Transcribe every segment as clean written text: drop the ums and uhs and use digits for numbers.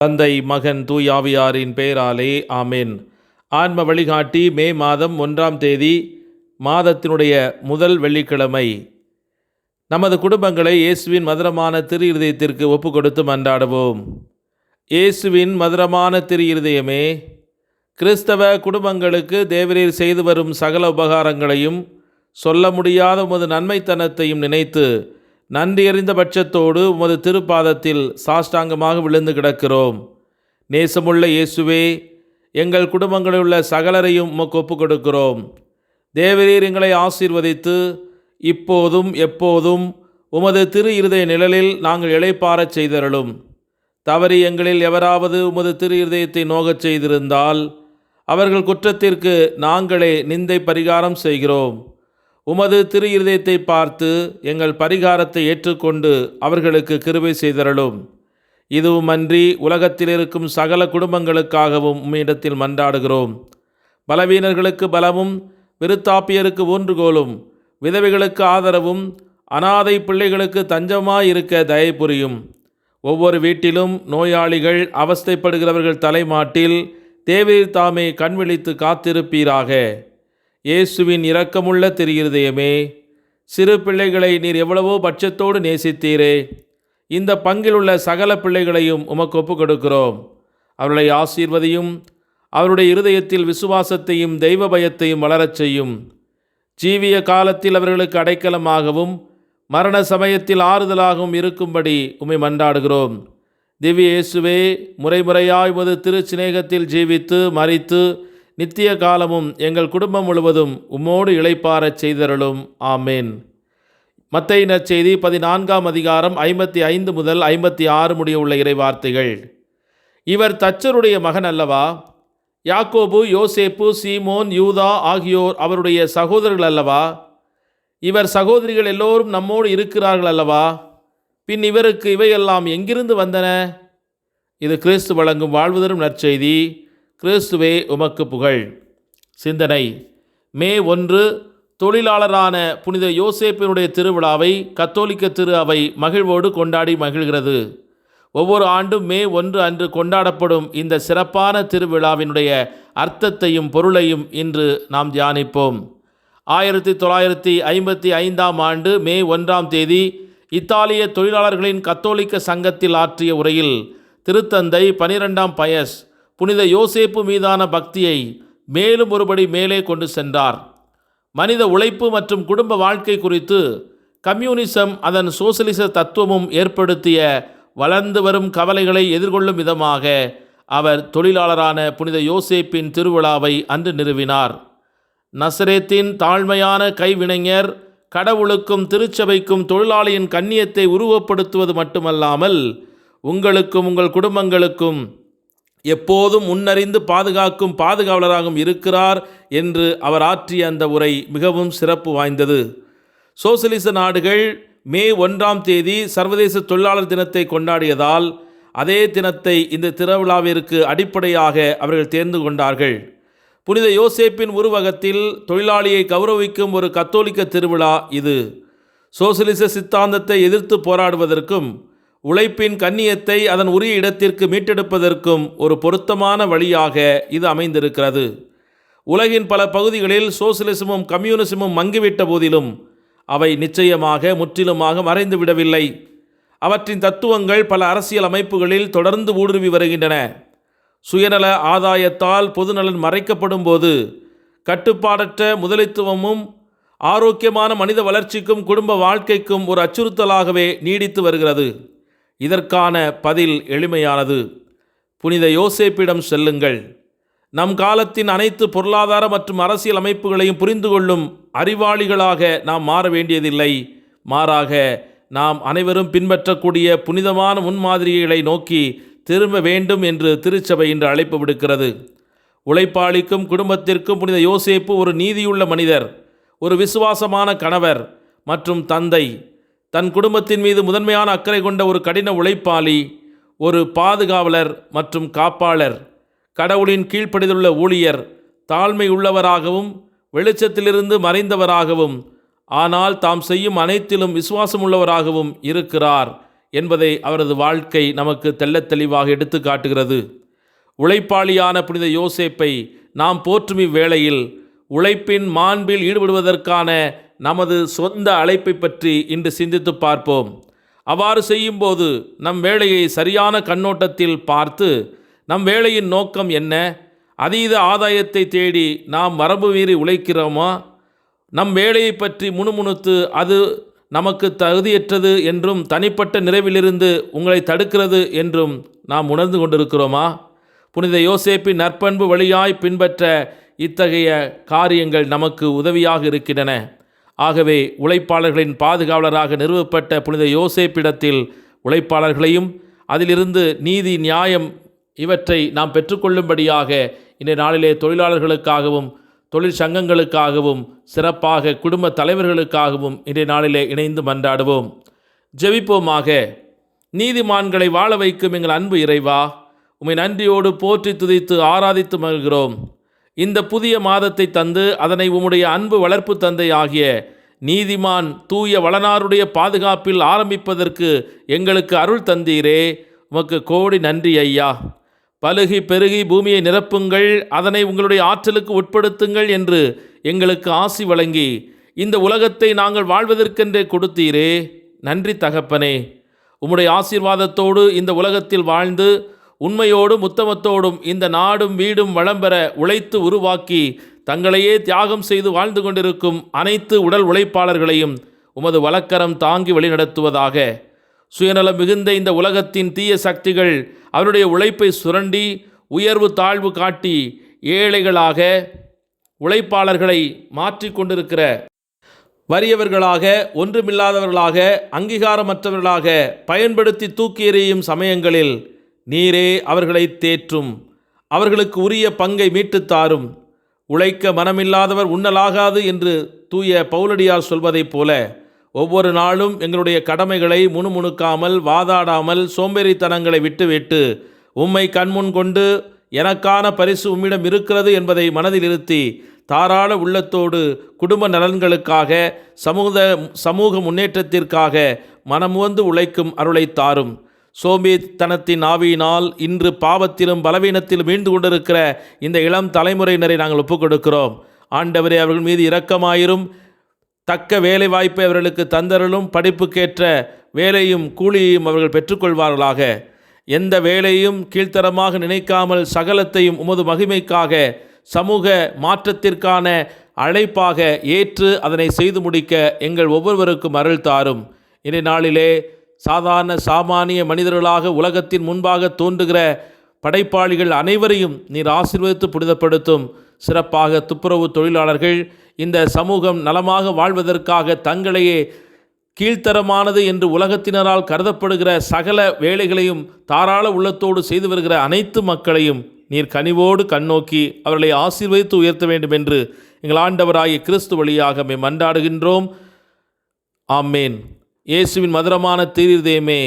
தந்தை, மகன், தூயாவியாரின் பெயராலே ஆமென். ஆன்ம வழிகாட்டி மே மாதம் 1ஆம் தேதி, மாதத்தினுடைய முதல் வெள்ளிக்கிழமை. நமது குடும்பங்களை இயேசுவின் மதுரமான திரு இருதயத்திற்கு ஒப்பு கொடுத்து மன்றாடுவோம். இயேசுவின் மதுரமான திரு இருதயமே, கிறிஸ்தவ குடும்பங்களுக்கு தேவரீர் செய்து வரும் சகல உபகாரங்களையும் சொல்ல முடியாத உமது நன்மைத்தனத்தையும் நினைத்து நன்றியறிந்த பட்சத்தோடு உமது திருப்பாதத்தில் சாஷ்டாங்கமாக விழுந்து கிடக்கிறோம். நேசமுள்ள இயேசுவே, எங்கள் குடும்பங்களில் உள்ள சகலரையும் உமக்கு ஒப்பு கொடுக்கிறோம். தேவரீர் எங்களை ஆசீர்வதித்து இப்போதும் எப்போதும் உமது திரு இருதய நிழலில் நாங்கள் இளைப்பாறச் செய்தருளும். தவறி எங்களில் எவராவது உமது திரு இருதயத்தை நோகச் செய்திருந்தால் அவர்கள் குற்றத்திற்கு நாங்களே நிந்தை பரிகாரம் செய்கிறோம். உமது திரு இருதயத்தை பார்த்து எங்கள் பரிகாரத்தை ஏற்றுக்கொண்டு அவர்களுக்கு கிருபை செய்தருளும். இதுவுமன்றி உலகத்தில் இருக்கும் சகல குடும்பங்களுக்காகவும் உம்மிடத்தில் மன்றாடுகிறோம். பலவீனர்களுக்கு பலமும், விருத்தாப்பியருக்கு ஊன்றுகோலும், விதவைகளுக்கு ஆதரவும், அனாதை பிள்ளைகளுக்கு தஞ்சமாயிருக்க தயை புரியும். ஒவ்வொரு வீட்டிலும் நோயாளிகள், அவஸ்தைப்படுகிறவர்கள் தலைமாட்டில் தேவரீர் தாமே கண்விழித்து காத்திருப்பீராக. இயேசுவின் இரக்கமுள்ள திரு இருதயமே, சிறு பிள்ளைகளை நீர் எவ்வளவோ பட்சத்தோடு நேசித்தீரே. இந்த பங்கில் உள்ள சகல பிள்ளைகளையும் உமக்கு ஒப்பு கொடுக்கிறோம். அவர்களை ஆசீர்வதியும், அவருடைய இருதயத்தில் விசுவாசத்தையும் தெய்வ பயத்தையும் வளரச் செய்யும். ஜீவிய காலத்தில் அவர்களுக்கு அடைக்கலமாகவும் மரண சமயத்தில் ஆறுதலாகவும் இருக்கும்படி உம்மை மன்றாடுகிறோம். திவ்ய இயேசுவே, முறைமுறையாய் உமது திரு சிநேகத்தில் ஜீவித்து மரித்து நித்திய காலமும் எங்கள் குடும்பம் முழுவதும் உம்மோடு இளைப்பாறச் செய்தருளும். ஆமேன். மத்தேயு நற்செய்தி 14ஆம் அதிகாரம் 55 முதல் 56 முடிய உள்ள இறைவார்த்தைகள். இவர் தச்சருடைய மகன் அல்லவா? யாக்கோபு, யோசேப்பு, சீமோன், யூதா ஆகியோர் அவருடைய சகோதரர்கள் அல்லவா? இவர் சகோதரிகள் எல்லோரும் நம்மோடு இருக்கிறார்கள் அல்லவா? பின் இவருக்கு இவையெல்லாம் எங்கிருந்து வந்தன? இது கிறிஸ்து வழங்கும் வாழ்வு தரும் நற்செய்தி. கிறிஸ்துவே உமக்கு புகழ். சிந்தனை. மே 1 தொழிலாளரான புனித யோசேப்பினுடைய திருவிழாவை கத்தோலிக்க திரு அவை மகிழ்வோடு கொண்டாடி மகிழ்கிறது. ஒவ்வொரு ஆண்டும் மே 1 அன்று கொண்டாடப்படும் இந்த சிறப்பான திருவிழாவினுடைய அர்த்தத்தையும் பொருளையும் இன்று நாம் தியானிப்போம். 1955ஆம் ஆண்டு மே 1ஆம் தேதி இத்தாலிய தொழிலாளர்களின் கத்தோலிக்க சங்கத்தில் ஆற்றிய உரையில் திருத்தந்தை 12ஆம் பயஸ் புனித யோசேப்பு மீதான பக்தியை மேலும் ஒருபடி மேலே கொண்டு சென்றார். மனித உழைப்பு மற்றும் குடும்ப வாழ்க்கை குறித்து கம்யூனிசம் அதன் சோசலிச தத்துவமும் ஏற்படுத்திய வளர்ந்து வரும் கவலைகளை எதிர்கொள்ளும் விதமாக அவர் தொழிலாளரான புனித யோசேப்பின் திருவிழாவை அன்று நிறுவினார். நசரேத்தின் தாழ்மையான கைவினைஞர் கடவுளுக்கும் திருச்சபைக்கும் தொழிலாளியின் கண்ணியத்தை உருவப்படுத்துவது மட்டுமல்லாமல் உங்களுக்கும் உங்கள் குடும்பங்களுக்கும் எப்போதும் முன்னறிந்து பாதுகாக்கும் பாதுகாவலராகவும் இருக்கிறார் என்று அவர் ஆற்றிய அந்த உரை மிகவும் சிறப்பு வாய்ந்தது. சோசலிச நாடுகள் மே 1ஆம் தேதி சர்வதேச தொழிலாளர் தினத்தை கொண்டாடியதால் அதே தினத்தை இந்த திருவிழாவிற்கு அடிப்படையாக அவர்கள் தேர்ந்து கொண்டார்கள். புனித யோசேப்பின் உருவகத்தில் தொழிலாளியை கௌரவிக்கும் ஒரு கத்தோலிக்க திருவிழா இது. சோசலிச சித்தாந்தத்தை எதிர்த்து போராடுவதற்கும் உழைப்பின் கண்ணியத்தை அதன் உரிய இடத்திற்கு மீட்டெடுப்பதற்கும் ஒரு பொருத்தமான வழியாக இது அமைந்திருக்கிறது. உலகின் பல பகுதிகளில் சோசலிசமும் கம்யூனிசமும் மங்கிவிட்ட போதிலும் அவை நிச்சயமாக முற்றிலுமாக மறைந்து விடவில்லை. அவற்றின் தத்துவங்கள் பல அரசியல் அமைப்புகளில் தொடர்ந்து ஊடுருவி வருகின்றன. சுயநல ஆதாயத்தால் பொதுநலன் மறைக்கப்படும் போது கட்டுப்பாடற்ற முதலித்துவமும் ஆரோக்கியமான மனித வளர்ச்சிக்கும் குடும்ப வாழ்க்கைக்கும் ஒரு அச்சுறுத்தலாகவே நீடித்து வருகிறது. இதற்கான பதில் எளிமையானது. புனித யோசேப்பிடம் செல்லுங்கள். நம் காலத்தின் அனைத்து பொருளாதார மற்றும் அரசியல் அமைப்புகளையும் புரிந்து கொள்ளும் அறிவாளிகளாக நாம் மாற வேண்டியதில்லை. மாறாக நாம் அனைவரும் பின்பற்றக்கூடிய புனிதமான முன்மாதிரிகளை நோக்கி திரும்ப வேண்டும் என்று திருச்சபை இன்று அழைப்பு விடுக்கிறது. உழைப்பாளிக்கும் குடும்பத்திற்கும் புனித யோசேப்பு ஒரு நீதியுள்ள மனிதர், ஒரு விசுவாசமான கணவர் மற்றும் தந்தை, தன் குடும்பத்தின் மீது முதன்மையான அக்கறை கொண்ட ஒரு கடின உழைப்பாளி, ஒரு பாதுகாவலர் மற்றும் காப்பாளர், கடவுளின் கீழ்ப்படிந்துள்ள ஊழியர், தாழ்மை உள்ளவராகவும் வெளிச்சத்திலிருந்து மறைந்தவராகவும் ஆனால் தாம் செய்யும் அனைத்திலும் விசுவாசமுள்ளவராகவும் இருக்கிறார் என்பதை அவரது வாழ்க்கை நமக்கு தெள்ளத் தெளிவாக எடுத்து காட்டுகிறது. உழைப்பாளியான புனித யோசேப்பை நாம் போற்றும் இவ்வேளையில் உழைப்பின் மாண்பில் ஈடுபடுவதற்கான நமது சொந்த அழைப்பை பற்றி இன்று சிந்தித்து பார்ப்போம். அவ்வாறு செய்யும்போது நம் வேலையை சரியான கண்ணோட்டத்தில் பார்த்து நம் வேலையின் நோக்கம் என்ன, அதீத ஆதாயத்தை தேடி நாம் வரம்பு மீறி உழைக்கிறோமா, நம் வேலையை பற்றி முணுமுணுத்து அது நமக்கு தகுதியற்றது என்றும் தனிப்பட்ட நிறைவிலிருந்து உங்களை தடுக்கிறது என்றும் நாம் உணர்ந்து கொண்டிருக்கிறோமா? புனித யோசேப்பின் நற்பண்பு வழியாய் பின்பற்ற இத்தகைய காரியங்கள் நமக்கு உதவியாக இருக்கின்றன. ஆகவே உழைப்பாளர்களின் பாதுகாவலராக நிறுவப்பட்ட புனித யோசேப்பிடத்தில் உழைப்பாளர்களையும் அதிலிருந்து நீதி, நியாயம் இவற்றை நாம் பெற்றுக்கொள்ளும்படியாக இன்றைய நாளிலே தொழிலாளர்களுக்காகவும் தொழிற்சங்கங்களுக்காகவும் சிறப்பாக குடும்ப தலைவர்களுக்காகவும் இன்றைய நாளிலே இணைந்து மன்றாடுவோம். ஜெபிப்போமாக. நீதிமான்களை வாழ வைக்கும் எங்கள் அன்பு இறைவா, உம்மை நன்றியோடு போற்றி துதித்து ஆராதித்து மகிழ்கிறோம். இந்த புதிய மாதத்தை தந்து அதனை உம்முடைய அன்பு வளர்ப்பு தந்தை ஆகிய நீதிமான் தூய வளனாருடைய பாதுகாப்பில் ஆரம்பிப்பதற்கு எங்களுக்கு அருள் தந்தீரே, உமக்கு கோடி நன்றி ஐயா. பலுகி பெருகி பூமியை நிரப்புங்கள், அதனை உங்களுடைய ஆற்றலுக்கு உட்படுத்துங்கள் என்று எங்களுக்கு ஆசி வழங்கி இந்த உலகத்தை நாங்கள் வாழ்வதற்கென்றே கொடுத்தீரே, நன்றி தகப்பனே. உம்முடைய ஆசீர்வாதத்தோடு இந்த உலகத்தில் வாழ்ந்து உண்மையோடும் உத்தமத்தோடும் இந்த நாடும் வீடும் வளம் பெற உழைத்து உருவாக்கி தங்களையே தியாகம் செய்து வாழ்ந்து கொண்டிருக்கும் அனைத்து உடல் உழைப்பாளர்களையும் உமது வலக்கரம் தாங்கி வழிநடத்துவதாக. சுயநலம் மிகுந்த இந்த உலகத்தின் தீய சக்திகள் அவருடைய உழைப்பை சுரண்டி உயர்வு தாழ்வு காட்டி ஏழைகளாக உழைப்பாளர்களை மாற்றி கொண்டிருக்கிற வறியவர்களாக, ஒன்றுமில்லாதவர்களாக, அங்கீகாரமற்றவர்களாக பயன்படுத்தி தூக்கி எறியும் சமயங்களில் நீரே அவர்களை தேற்றும், அவர்களுக்கு உரிய பங்கை மீட்டுத்தாரும். உழைக்க மனமில்லாதவர் உண்ணலாகாது என்று தூய பவுலடியார் சொல்வதைப் போல ஒவ்வொரு நாளும் எங்களுடைய கடமைகளை முணுமுணுக்காமல், வாதாடாமல், சோம்பேறித்தனங்களை விட்டுவிட்டு உம்மை கண்முன் கொண்டு எனக்கான பரிசு உம்மிடம் இருக்கிறது என்பதை மனதில் இருத்தி தாராள உள்ளத்தோடு குடும்ப நலன்களுக்காக, சமூக முன்னேற்றத்திற்காக மனமுவந்து உழைக்கும் அருளை தாரும். சோம்பேறித்தனத்தின் ஆவியினால் இன்று பாவத்திலும் பலவீனத்திலும் வீழ்ந்து கொண்டிருக்கிற இந்த இளம் தலைமுறையினரை நாங்கள் ஒப்புக் கொடுக்கிறோம். ஆண்டவரே, அவர்கள் மீது இரக்கமாயிரும். தக்க வேலை வாய்ப்பை அவர்களுக்கு தந்தருளும். படிப்புக்கேற்ற வேலையும் கூலியையும் அவர்கள் பெற்றுக்கொள்வார்களாக. எந்த வேலையும் கீழ்த்தரமாக நினைக்காமல் சகலத்தையும் உமது மகிமைக்காக, சமூக மாற்றத்திற்கான அழைப்பாக ஏற்று அதனை செய்து முடிக்க எங்கள் ஒவ்வொருவருக்கும் அருள் தாரும். இன்றைய நாளிலே சாமானிய மனிதர்களாக உலகத்தின் முன்பாக தோன்றுகிற படைப்பாளிகள் அனைவரையும் நீர் ஆசீர்வதித்து புனிதப்படுத்தும். சிறப்பாக துப்புரவு தொழிலாளர்கள் இந்த சமூகம் நலமாக வாழ்வதற்காக தங்களையே கீழ்த்தரமானது என்று உலகத்தினரால் கருதப்படுகிற சகல வேலைகளையும் தாராள உள்ளத்தோடு செய்து வருகிற அனைத்து மக்களையும் நீர் கனிவோடு கண்ணோக்கி அவர்களை ஆசீர்வதித்து உயர்த்த வேண்டும் என்று எங்கள் ஆண்டவராகிய கிறிஸ்து வழியாக மன்றாடுகின்றோம். ஆமேன். இயேசுவின் மதுரமான தீர்தயமே,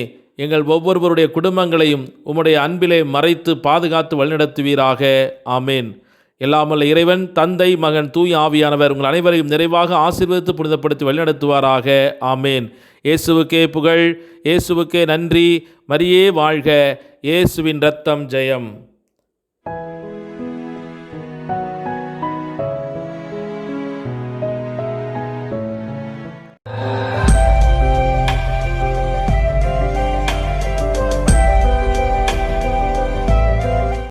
எங்கள் ஒவ்வொருவருடைய குடும்பங்களையும் உம்முடைய அன்பிலே மறைத்து பாதுகாத்து வழிநடத்துவீராக. ஆமேன். எல்லாமல்ல இறைவன், தந்தை, மகன், தூய் ஆவியானவர் உங்கள் அனைவரையும் நிறைவாக ஆசீர்வதித்து புனிதப்படுத்தி வழிநடத்துவாராக. ஆமேன். இயேசுவுக்கே புகழ், இயேசுவுக்கே நன்றி. மரியே வாழ்க. இயேசுவின் இரத்தம் ஜெயம்.